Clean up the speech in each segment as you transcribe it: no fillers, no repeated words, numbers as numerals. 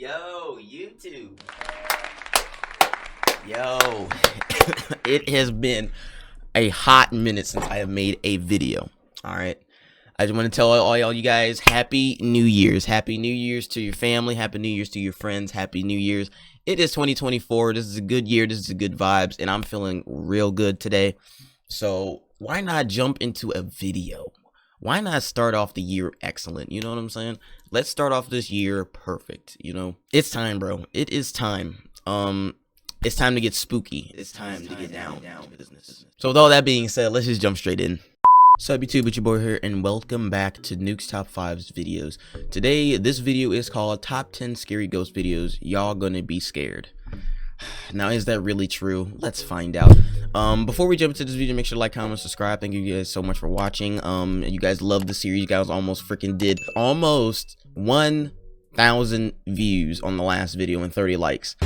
Yo, YouTube. Yo, it has been a hot minute since I have made a video. All right. I just want to tell all you guys, Happy New Year's. Happy New Year's to your family. Happy New Year's to your friends. Happy New Year's. It is 2024. This is a good year. This is a good vibes. And I'm feeling real good today. So why not jump into a video? Why not start off the year excellent? You know what I'm saying? Let's start off this year perfect. You know, it's time, bro. It is time. It's time to get spooky. It's time to get down to business. So with all that being said, let's just jump straight in. Sup YouTube, it's your boy here, and welcome back to Nuke's Top 5s videos. Today, this video is called Top 10 Scary Ghost Videos Y'all Gonna Be Scared. Now, is that really true? Let's find out. Before we jump into this video, make sure to like, comment, subscribe. Thank you guys so much for watching. You guys love the series. You guys almost freaking did almost 1,000 views on the last video and 30 likes.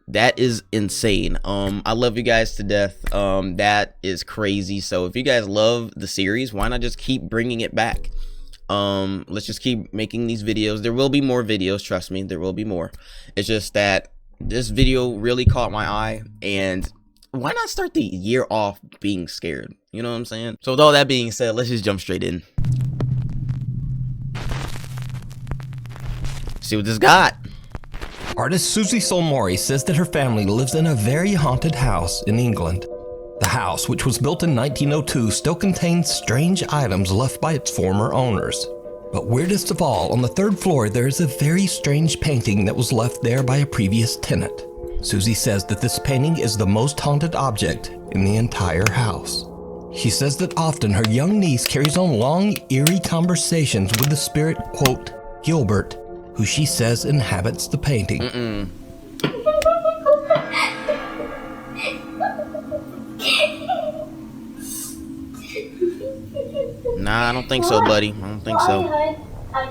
That is insane. I love you guys to death. That is crazy. So if you guys love the series, why not just keep bringing it back? Let's just keep making these videos. There will be more videos, trust me, there will be more. It's just that this video really caught my eye, and why not start the year off being scared? You know what I'm saying? So with all that being said, let's just jump straight in. See what this got. Artist Susie Solmori says that her family lives in a very haunted house in England. The house, which was built in 1902, still contains strange items left by its former owners. But weirdest of all, on the third floor there is a very strange painting that was left there by a previous tenant. Susie says that this painting is the most haunted object in the entire house. She says that often her young niece carries on long, eerie conversations with the spirit, quote, Gilbert, who she says inhabits the painting. Nah, I don't think so, buddy. I don't think so. I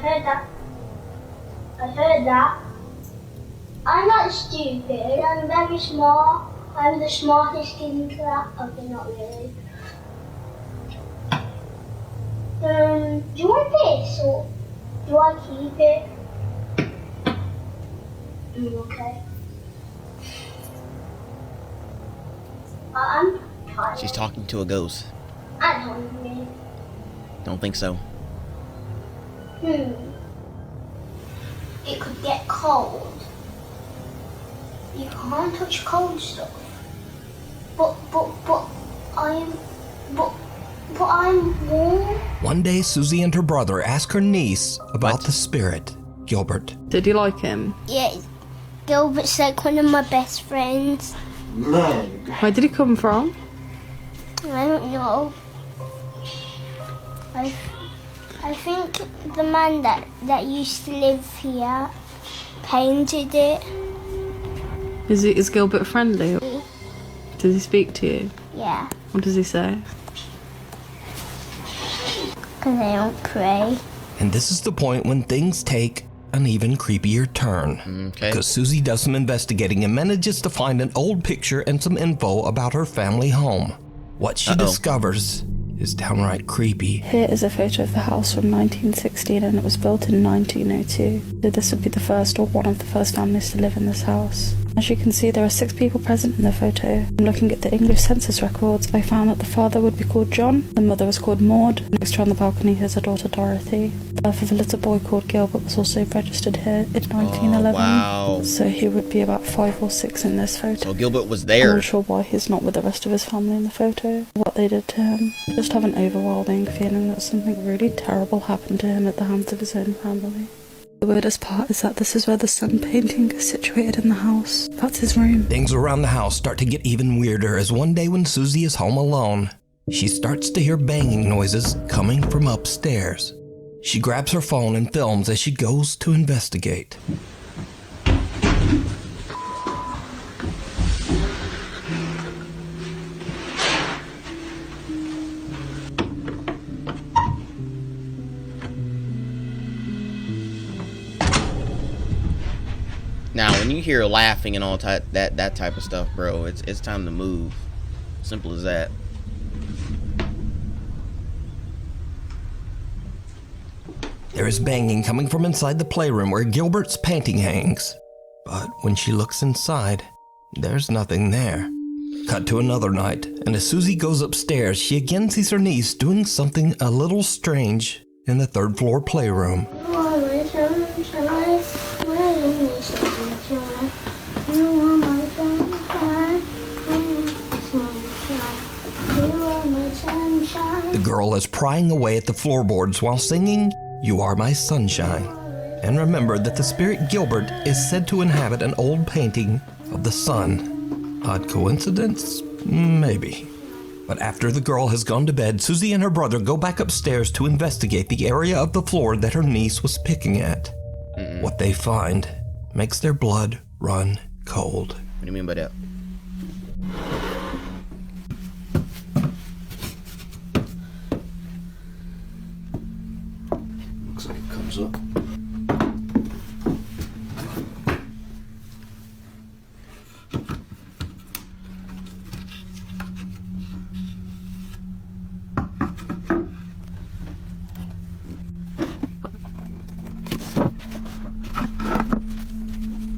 heard that. I'm not stupid. I'm very smart. I'm the smartest in class. Okay, not really. Do you want this or do I keep it? Okay. I'm tired. She's talking to a ghost. I'm hungry. Don't think so. It could get cold. You can't touch cold stuff. But I'm warm. One day, Susie and her brother ask her niece about the spirit, Gilbert. Did you like him? Yeah, Gilbert's like one of my best friends. Where did he come from? I don't know. I think the man that used to live here painted it. Is Gilbert friendly? Does he speak to you? Yeah. What does he say? Because I don't pray. And this is the point when things take an even creepier turn. Okay. Because Susie does some investigating and manages to find an old picture and some info about her family home. What she discovers is downright creepy. Here is a photo of the house from 1916, and it was built in 1902. So this would be the first or one of the first families to live in this house. As you can see, there are 6 people present in the photo. Looking at the English census records, I found that the father would be called John, the mother was called Maud, next to on the balcony is a daughter Dorothy. The birth of a little boy called Gilbert was also registered here in 1911. Oh, wow. So he would be about 5 or 6 in this photo. So Gilbert was I'm there. not sure why he's not with the rest of his family in the photo, what they did to him. I just have an overwhelming feeling that something really terrible happened to him at the hands of his own family. The weirdest part is that this is where the sun painting is situated in the house. That's his room. Things around the house start to get even weirder as one day when Susie is home alone, she starts to hear banging noises coming from upstairs. She grabs her phone and films as she goes to investigate. Now, when you hear laughing and all that type of stuff, bro, it's time to move. Simple as that. There is banging coming from inside the playroom where Gilbert's painting hangs. But when she looks inside, there's nothing there. Cut to another night, and as Susie goes upstairs, she again sees her niece doing something a little strange in the third floor playroom. The girl is prying away at the floorboards while singing, "You Are My Sunshine." And remember that the spirit Gilbert is said to inhabit an old painting of the sun. Odd coincidence? Maybe. But after the girl has gone to bed, Susie and her brother go back upstairs to investigate the area of the floor that her niece was picking at. What they find makes their blood run cold. What do you mean by that? Looks like it comes up.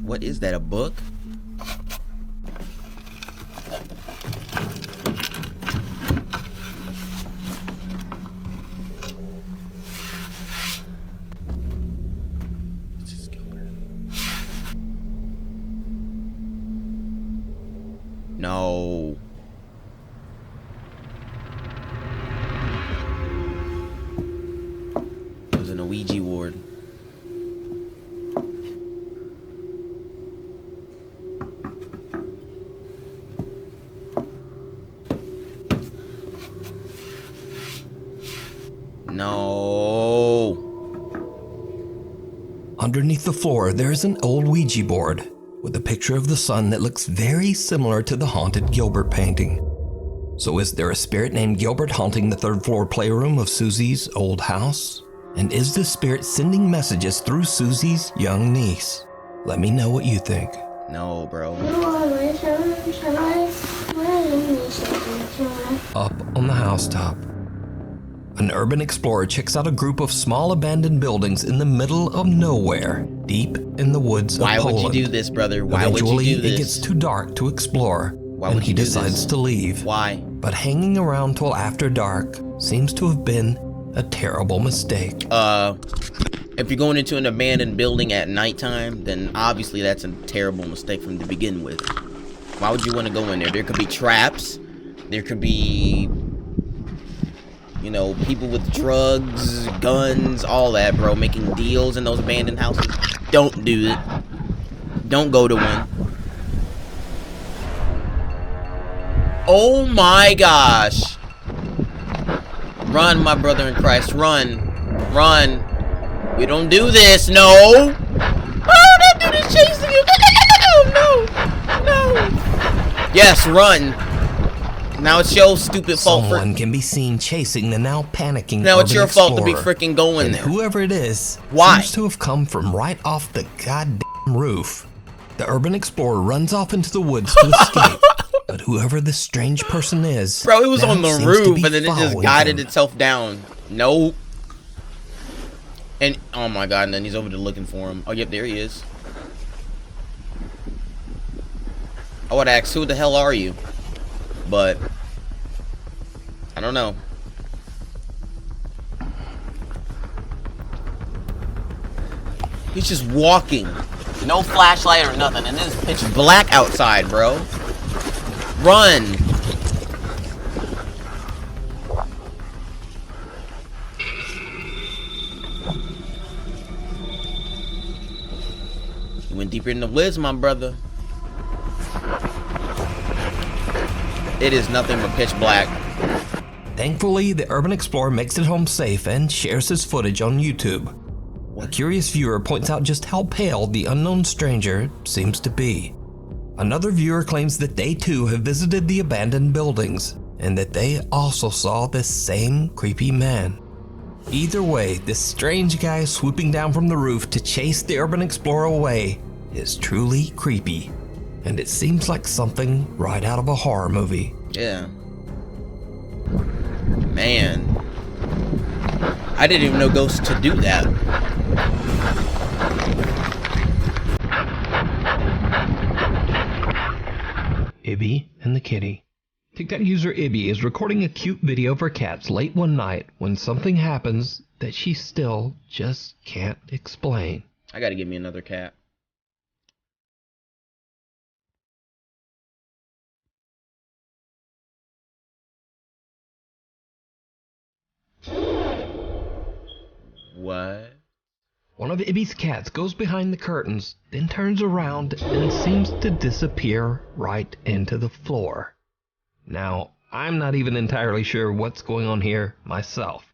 What is that, a book? No. It was an Ouija board. No. Underneath the floor, there is an old Ouija board with a picture of the sun that looks very similar to the haunted Gilbert painting. So is there a spirit named Gilbert haunting the third floor playroom of Susie's old house? And is this spirit sending messages through Susie's young niece? Let me know what you think. No, bro. Up on the housetop, an urban explorer checks out a group of small abandoned buildings in the middle of nowhere, deep in the woods of Poland. Why would you do this, brother? Why would Eventually, you do this? it gets too dark to explore, Why and would he you do decides this? to leave. Why? But hanging around till after dark seems to have been a terrible mistake. If you're going into an abandoned building at nighttime, then obviously that's a terrible mistake from to begin with. Why would you want to go in there? There could be traps. There could be, you know, people with drugs, guns, all that, bro. Making deals in those abandoned houses. Don't do it. Don't go to one. Oh my gosh. Run, my brother in Christ. Run. Run. We don't do this. No. Oh, that dude is chasing you. No. No. Yes, run. Now it's your stupid fault. Someone can be seen chasing the now panicking Now it's urban your fault to be explorer. freaking going And there. whoever it is Why? seems to have come from right off the goddamn roof. The urban explorer runs off into the woods to escape. But whoever this strange person is, Bro, it was now on the seems to roof be and then it just following guided him. itself down. Nope. And oh my god, and then he's over there looking for him. Oh yep, there he is. I would ask, who the hell are you? But I don't know. He's just walking. No flashlight or nothing, and it's pitch black outside, bro. Run. You went deeper in the woods, my brother. It is nothing but pitch black. Thankfully, the urban explorer makes it home safe and shares his footage on YouTube. A curious viewer points out just how pale the unknown stranger seems to be. Another viewer claims that they too have visited the abandoned buildings and that they also saw this same creepy man. Either way, this strange guy swooping down from the roof to chase the urban explorer away is truly creepy, and it seems like something right out of a horror movie. Yeah. Man. I didn't even know Ghost to do that. Ibby and the kitty. TikTok user Ibby is recording a cute video of her cats late one night when something happens that she still just can't explain. I gotta give me another cat. What? One of Ibby's cats goes behind the curtains, then turns around and seems to disappear right into the floor. Now, I'm not even entirely sure what's going on here myself,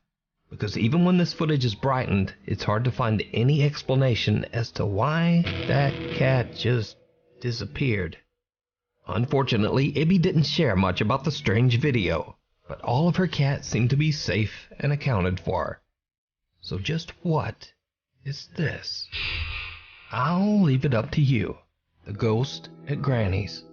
because even when this footage is brightened, it's hard to find any explanation as to why that cat just disappeared. Unfortunately, Ibby didn't share much about the strange video, but all of her cats seem to be safe and accounted for. So just what is this? I'll leave it up to you. The Ghost at Granny's.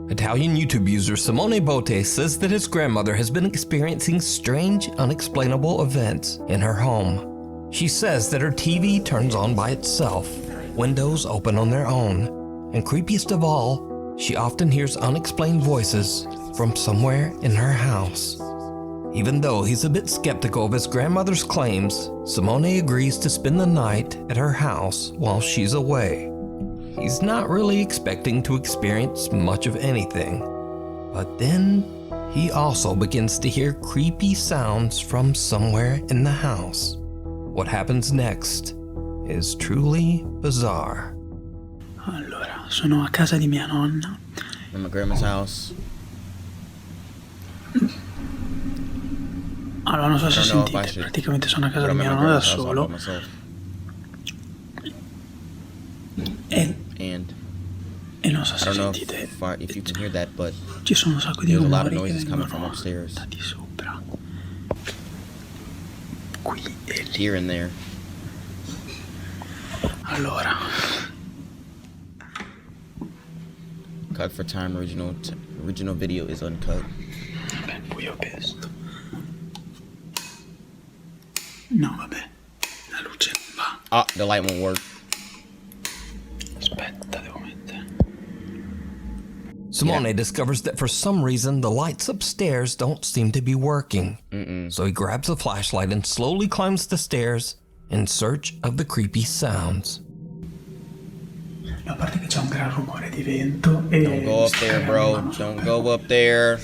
Italian YouTube user Simone Botte says that his grandmother has been experiencing strange, unexplainable events in her home. She says that her TV turns on by itself, windows open on their own, and creepiest of all, she often hears unexplained voices from somewhere in her house. Even though he's a bit skeptical of his grandmother's claims, Simone agrees to spend the night at her house while she's away. He's not really expecting to experience much of anything, but then he also begins to hear creepy sounds from somewhere in the house. What happens next is truly bizarre. Allora, sono a casa di mia nonna. In my grandma's house. Allora, non so se sentite, praticamente sono a casa di mia nonna da solo. E non so se sentite, if you can hear that, but ci sono un sacco di rumori che vengono upstairs. da di sopra. Qui e lì. Here and there. Allora. Cut for time, original video is uncut. Vabbè, buio pesto. No, vabbè, la luce non va. Ah, the light won't work. Aspetta, devo mettere. Simone discovers that for some reason the lights upstairs don't seem to be working. So he grabs a flashlight and slowly climbs the stairs in search of the creepy sounds. A parte che c'è un gran rumore di vento e Don't go up there, bro. Don't go up there.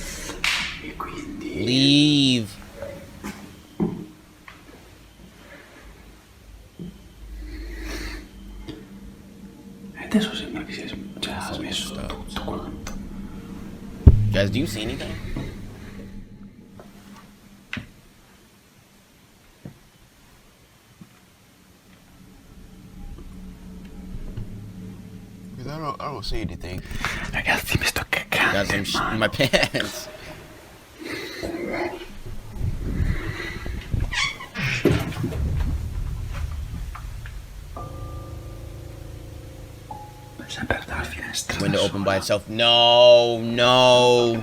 E quindi Leave. adesso sembra che ha smesso tutto quanto. Guys, do you see anything? I don't see anything. Ragazzi, mi sto cagando. Got some shit in my pants. Sempre dalla finestra. Window open by itself. No, no.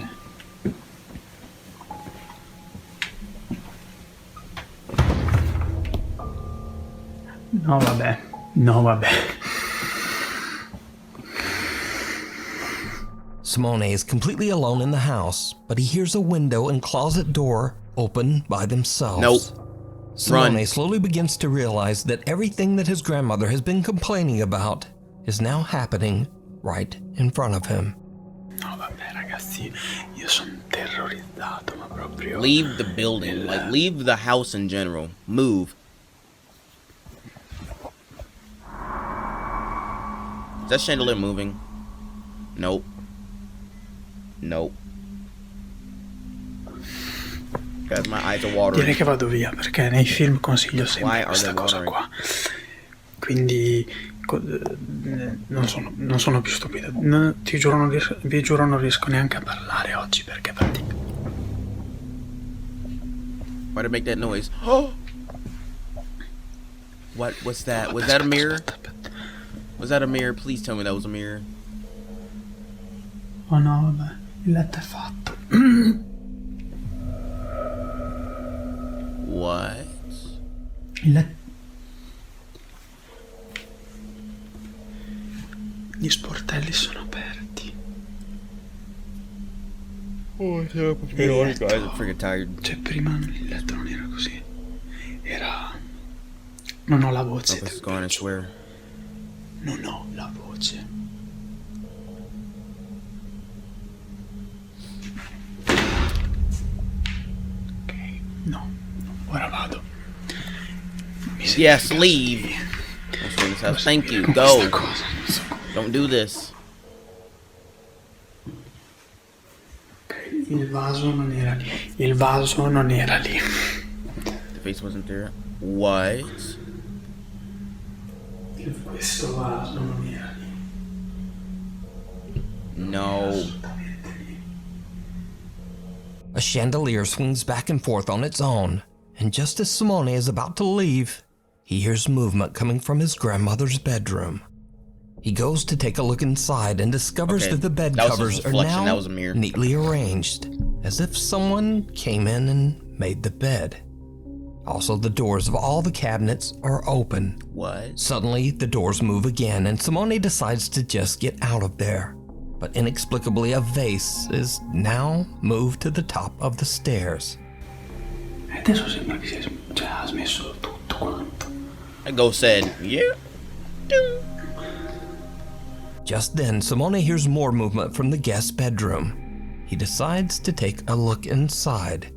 No, vabbè. No, vabbè. Simone is completely alone in the house, but he hears a window and closet door open by themselves. Nope. Simone Run. slowly begins to realize that everything that his grandmother has been complaining about is now happening right in front of him. No, vabbè, ragazzi, io sono terrorizzato, ma proprio. Leave the building. Like, leave the house in general. Move. Is that chandelier moving? Nope. Nope. Guys, my eyes are watering. Direi che vado via perché nei film consiglio sempre questa cosa qua. Quindi non sono più stupido. Ti giuro, vi giuro, non riesco neanche a parlare oggi perché praticamente. Why did it make that noise? Oh! What's that? Was that a mirror? Was that a mirror? Please tell me that was a mirror. Oh no, vabbè, il letto è fatto. What? Gli sportelli sono aperti. Oh, guys, I'm freaking tired. Cioè, prima il letto non era così. Era... Non ho la voce. This is going, I swear. Non ho la voce. Ok, no. Ora vado. Yes, leave. Thank you. Go. Don't do this. Il vaso non era lì. Il vaso non era lì. The face wasn't there. What? Questo vaso non era lì. No. A chandelier swings back and forth on its own, and just as Simone is about to leave, he hears movement coming from his grandmother's bedroom. He goes to take a look inside and discovers that the bed covers are now neatly arranged, as if someone came in and made the bed. Also, the doors of all the cabinets are open. What? Suddenly, the doors move again, and Simone decides to just get out of there. But inexplicably, a vase is now moved to the top of the stairs. Adesso sembra che ha smesso tutto quanto. That ghost said, yeah. Just then, Simone hears more movement from the guest bedroom. He decides to take a look inside.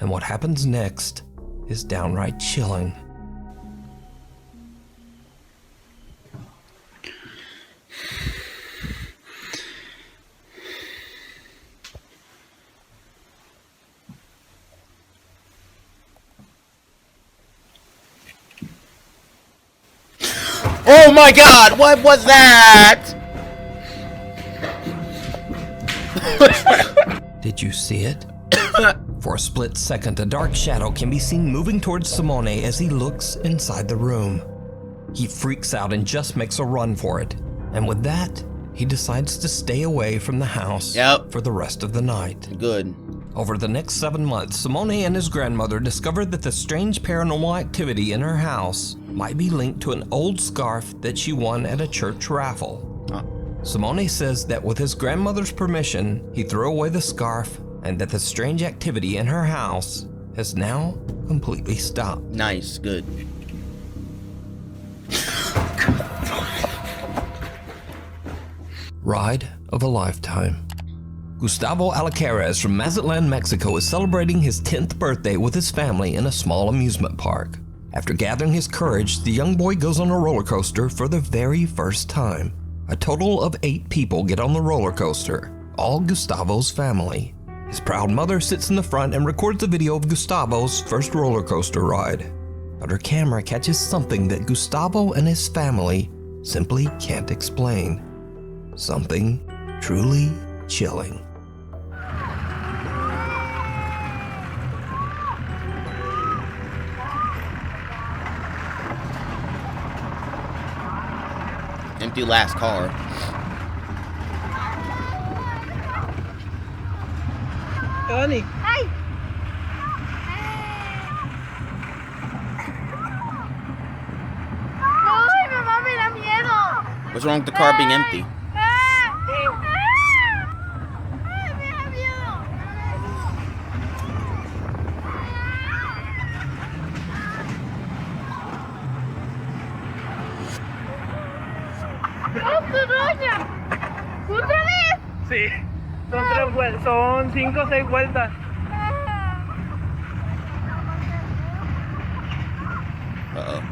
And what happens next is downright chilling. Oh my God! What was that? Did you see it? For a split second, a dark shadow can be seen moving towards Simone as he looks inside the room. He freaks out and just makes a run for it. And with that, he decides to stay away from the house for the rest of the night. Good. Over the next 7 months, Simone and his grandmother discovered that the strange paranormal activity in her house might be linked to an old scarf that she won at a church raffle. Simone says that with his grandmother's permission, he threw away the scarf and that the strange activity in her house has now completely stopped. Nice, good. Ride of a lifetime. Gustavo Alacares from Mazatlan, Mexico is celebrating his 10th birthday with his family in a small amusement park. After gathering his courage, the young boy goes on a roller coaster for the very first time. A total of 8 people get on the roller coaster, all Gustavo's family. His proud mother sits in the front and records a video of Gustavo's first roller coaster ride. But her camera catches something that Gustavo and his family simply can't explain. Something truly chilling. Empty last car. Tony. Hi. Ay, mamá, me da miedo. What's wrong with the car being empty? ¿Otra vez? Sí, son 5 o 6 vueltas. Uh-oh.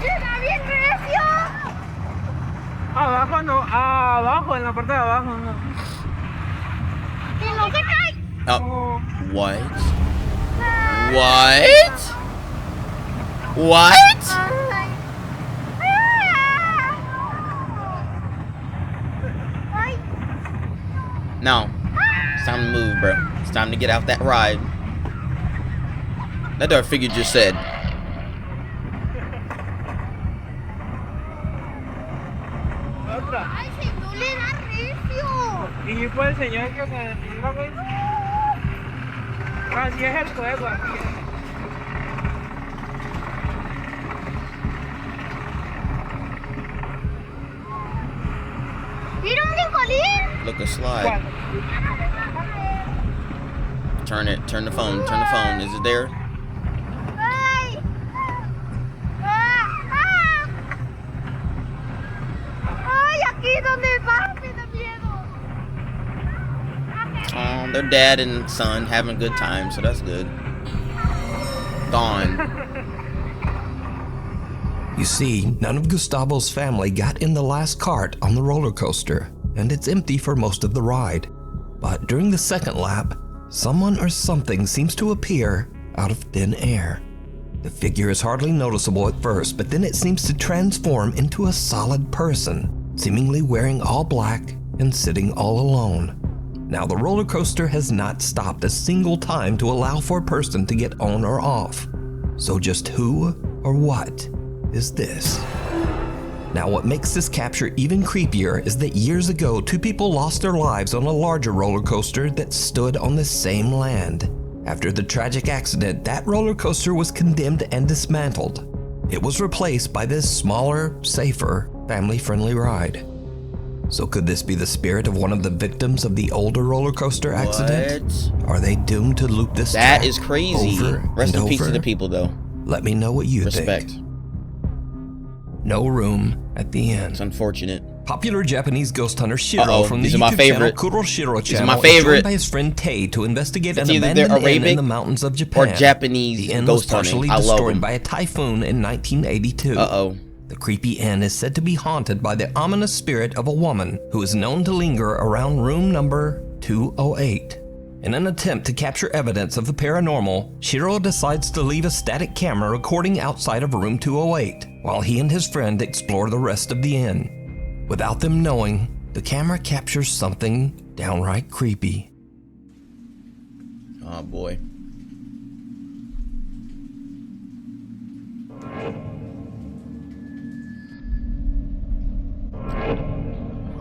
¡Está bien recio! Abajo no, abajo, en la parte de abajo no. ¡Que no se cae! Oh. What? What? What? No. It's time to move, bro. It's time to get out that ride. That dark figure just said. Otra. ¡Ay, si no le da recio! Y fue el señor que se defienda, güey. Así es el juego, así es. Look a slide. Turn it. Turn the phone. Turn the phone. Is it there? Their dad and son having a good time, so that's good. Gone. You see, none of Gustavo's family got in the last cart on the roller coaster, and it's empty for most of the ride. But during the second lap, someone or something seems to appear out of thin air. The figure is hardly noticeable at first, but then it seems to transform into a solid person, seemingly wearing all black and sitting all alone. Now, the roller coaster has not stopped a single time to allow for a person to get on or off. So just who or what is this? Now, what makes this capture even creepier is that years ago, 2 people lost their lives on a larger roller coaster that stood on the same land. After the tragic accident, that roller coaster was condemned and dismantled. It was replaced by this smaller, safer, family-friendly ride. So could this be the spirit of one of the victims of the older roller coaster accident? What? Are they doomed to loop this That track is crazy. over Rest and in peace over? to the people, though. Let me know what you Respect. think. No room at the end. It's unfortunate. Popular Japanese ghost hunter Shiro from the These are my YouTube favorite. channel Kuroshiro These are channel my is favorite. joined by his friend Tay to investigate It's an either they're abandoned inn in Arabic the mountains of Japan. or Japanese The inn was ghost hunting. partially I love destroyed them. by a typhoon in 1982. Uh-oh. The creepy inn is said to be haunted by the ominous spirit of a woman who is known to linger around room number 208. In an attempt to capture evidence of the paranormal, Shiro decides to leave a static camera recording outside of room 208 while he and his friend explore the rest of the inn. Without them knowing, the camera captures something downright creepy. Oh boy.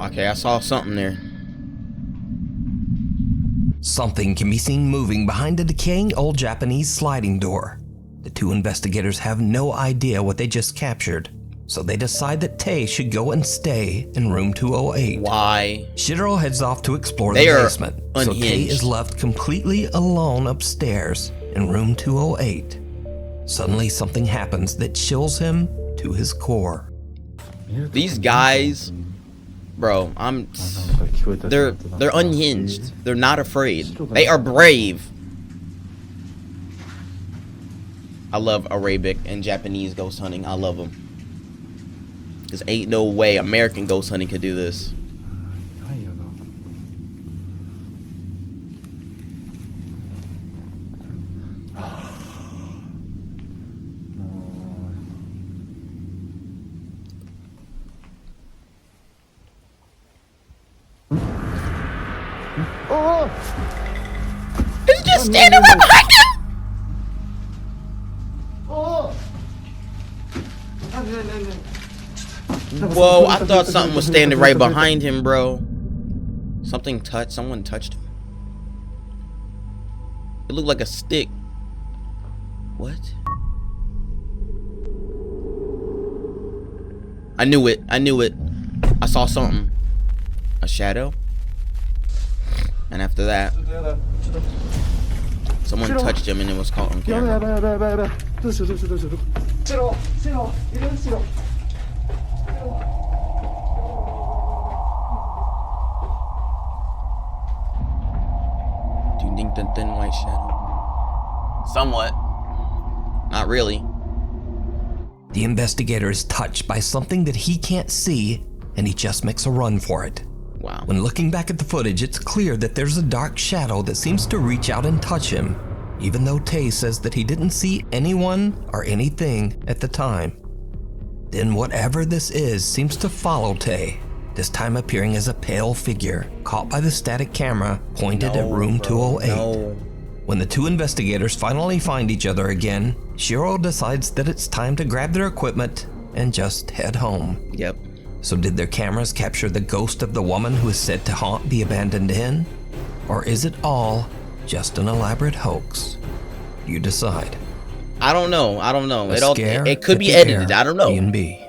Okay, I saw something there. Something can be seen moving behind a decaying old Japanese sliding door. The 2 investigators have no idea what they just captured, so they decide that Tay should go and stay in room 208. Why? Shiro heads off to explore They the are basement, so Tay unhinged. is left completely alone upstairs in room 208. Suddenly something happens that chills him to his core. These guys, bro, they're unhinged. They're not afraid. They are brave. I love Arabic and Japanese ghost hunting. I love them. Cause ain't no way American ghost hunting could do this. He's just standing right behind him. Whoa, I thought something was standing right behind him, bro. Someone touched him. It looked like a stick. What? I knew it. I saw something. A shadow? And after that, someone touched him and it was caught on camera. Do you think the thin white shadow? Somewhat. Not really. The investigator is touched by something that he can't see, and he just makes a run for it. Wow. When looking back at the footage, it's clear that there's a dark shadow that seems to reach out and touch him, even though Tay says that he didn't see anyone or anything at the time. Then whatever this is seems to follow Tay, this time appearing as a pale figure caught by the static camera pointed at room 208. No. When the 2 investigators finally find each other again, Shiro decides that it's time to grab their equipment and just head home. Yep. So did their cameras capture the ghost of the woman who is said to haunt the abandoned inn? Or is it all just an elaborate hoax? You decide. I don't know. It could be at the edited. I don't know. Airbnb.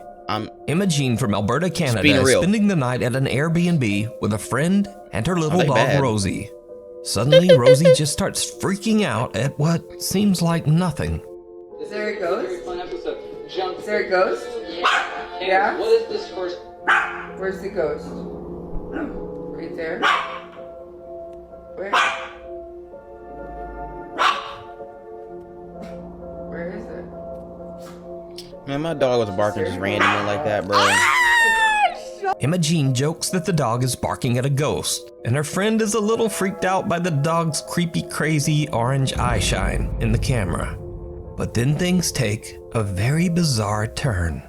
Emma Jean from Alberta, Canada is spending the night at an Airbnb with a friend and her little dog Rosie. Suddenly, Rosie just starts freaking out at what seems like nothing. Is there a ghost? Very fun episode. Is there a ghost? Yeah. Yeah? What is this first? Where's the ghost? Right there. Where? Where is it? Man, my dog was barking just randomly like that, bro. Emma Jean jokes that the dog is barking at a ghost, and her friend is a little freaked out by the dog's creepy, crazy orange eye shine in the camera. But then things take a very bizarre turn.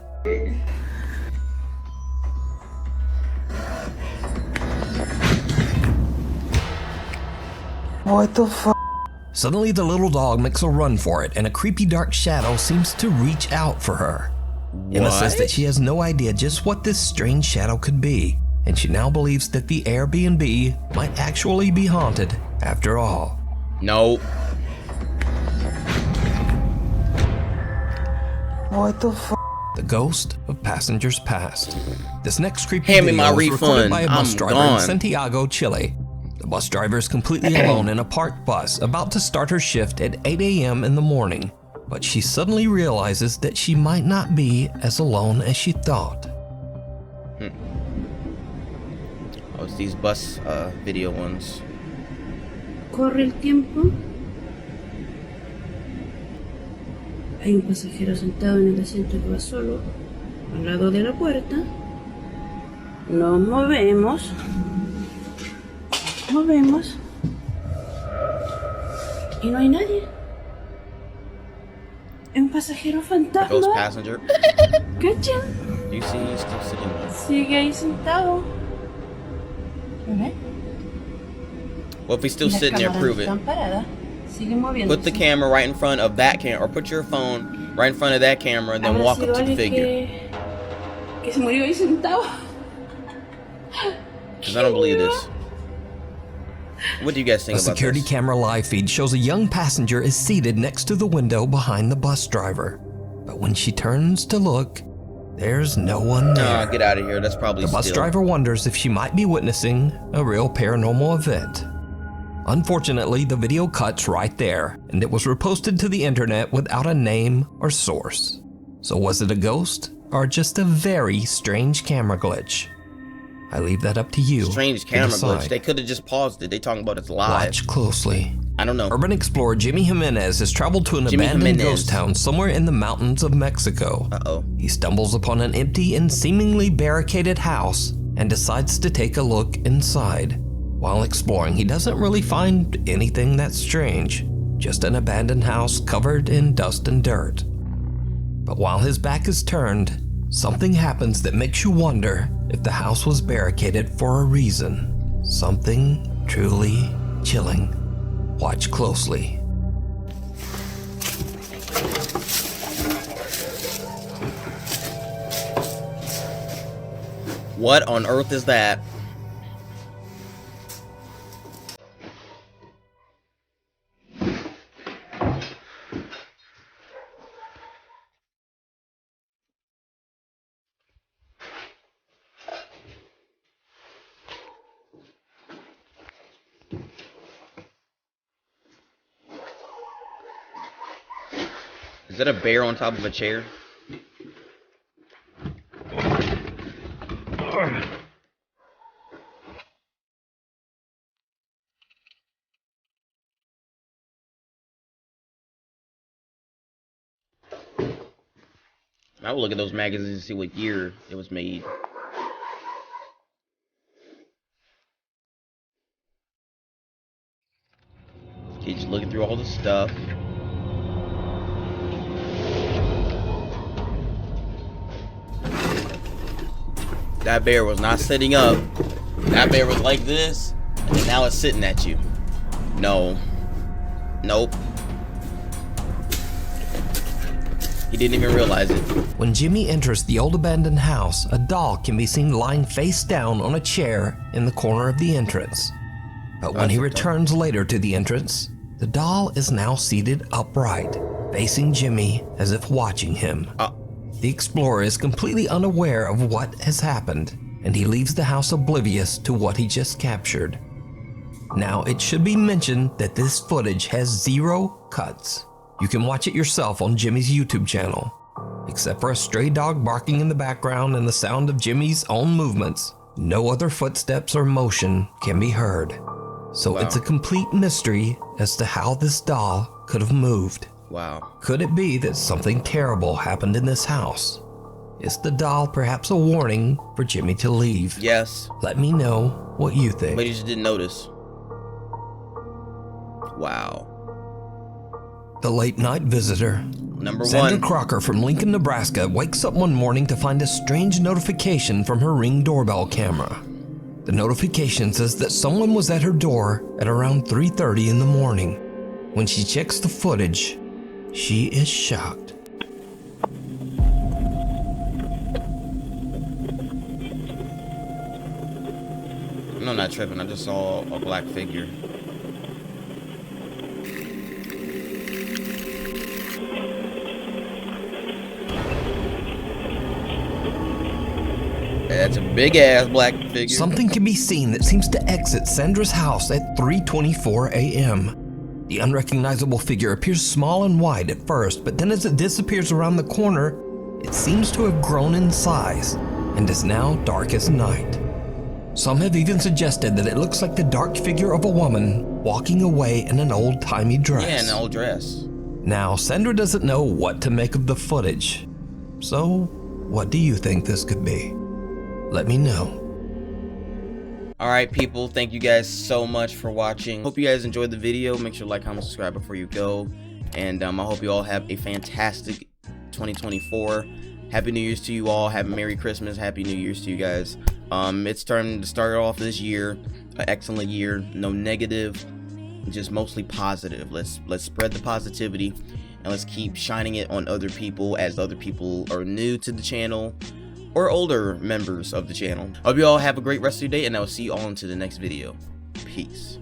What the fuck? Suddenly the little dog makes a run for it, and a creepy dark shadow seems to reach out for her. Emma says that she has no idea just what this strange shadow could be, and she now believes that the Airbnb might actually be haunted after all. No. What the fuck? The Ghost of Passengers Past. This next creepy Hand me video my was recorded refund. by a bus I'm driver gone. in Santiago, Chile. The bus driver is completely alone in a parked bus, about to start her shift at 8 a.m. in the morning. But she suddenly realizes that she might not be as alone as she thought. Oh, it's these bus video ones. Corre el tiempo. Hay un pasajero sentado en el asiento que va solo, al lado de la puerta. Nos movemos. Y no hay nadie. Es un pasajero Ghost fantasma. passenger. ¿Cachan? You see, he's still sitting there. Sigue ahí sentado. ¿Ves? Well, if he's still sitting there, prove it. Están paradas. Sigue moviéndose. Put the camera right in front of that camera, or put your phone right in front of that camera, and then walk up to the figure. Que se murió ahí sentado. Because I don't believe this. What do you guys think about this? A security camera live feed shows a young passenger is seated next to the window behind the bus driver. But when she turns to look, there's no one there. No, get out of here. That's probably The bus driver wonders if she might be witnessing a real paranormal event. Unfortunately, the video cuts right there, and it was reposted to the internet without a name or source. So was it a ghost, or just a very strange camera glitch? I leave that up to you. Strange camera glitch. They could have just paused it. They talking about it's live. Watch closely. I don't know. Urban explorer Jimmy Jimenez has traveled to an abandoned ghost town somewhere in the mountains of Mexico. He stumbles upon an empty and seemingly barricaded house and decides to take a look inside. While exploring, he doesn't really find anything that strange, just an abandoned house covered in dust and dirt. But while his back is turned, something happens that makes you wonder if the house was barricaded for a reason. Something truly chilling. Watch closely. What on earth is that? Is that a bear on top of a chair? I will look at those magazines to see what year it was made. Okay, just looking through all the stuff. That bear was not sitting up. That bear was like this, and now it's sitting at you. No. Nope. He didn't even realize it. When Jimmy enters the old abandoned house, a doll can be seen lying face down on a chair in the corner of the entrance. But when he returns later to the entrance, the doll is now seated upright, facing Jimmy as if watching him. The explorer is completely unaware of what has happened, and he leaves the house oblivious to what he just captured. Now, it should be mentioned that this footage has 0 cuts. You can watch it yourself on Jimmy's YouTube channel. Except for a stray dog barking in the background and the sound of Jimmy's own movements, no other footsteps or motion can be heard. So it's a complete mystery as to how this doll could have moved. Wow. Could it be that something terrible happened in this house? Is the doll perhaps a warning for Jimmy to leave? Yes. Let me know what you think. But you just didn't notice. Wow. The late night visitor. Number Sandra 1. Crocker from Lincoln, Nebraska wakes up one morning to find a strange notification from her Ring doorbell camera. The notification says that someone was at her door at around 3:30 in the morning. When she checks the footage, she is shocked. No, not tripping. I just saw a black figure. That's a big ass black figure. Something can be seen that seems to exit Sandra's house at 3:24 a.m. The unrecognizable figure appears small and wide at first, but then as it disappears around the corner, it seems to have grown in size and is now dark as night. Some have even suggested that it looks like the dark figure of a woman walking away in an old-timey dress. Yeah, an old dress. Now, Sandra doesn't know what to make of the footage. So, what do you think this could be? Let me know. Alright people, thank you guys so much for watching. Hope you guys enjoyed the video. Make sure to like, comment, subscribe before you go. And I hope you all have a fantastic 2024. Happy New Year's to you all. Have a Merry Christmas. Happy New Year's to you guys. It's time to start off this year. An excellent year. No negative. Just mostly positive. Let's spread the positivity. And let's keep shining it on other people as other people are new to the channel. Or older members of the channel. Hope you all have a great rest of your day, and I will see you all into the next video. Peace.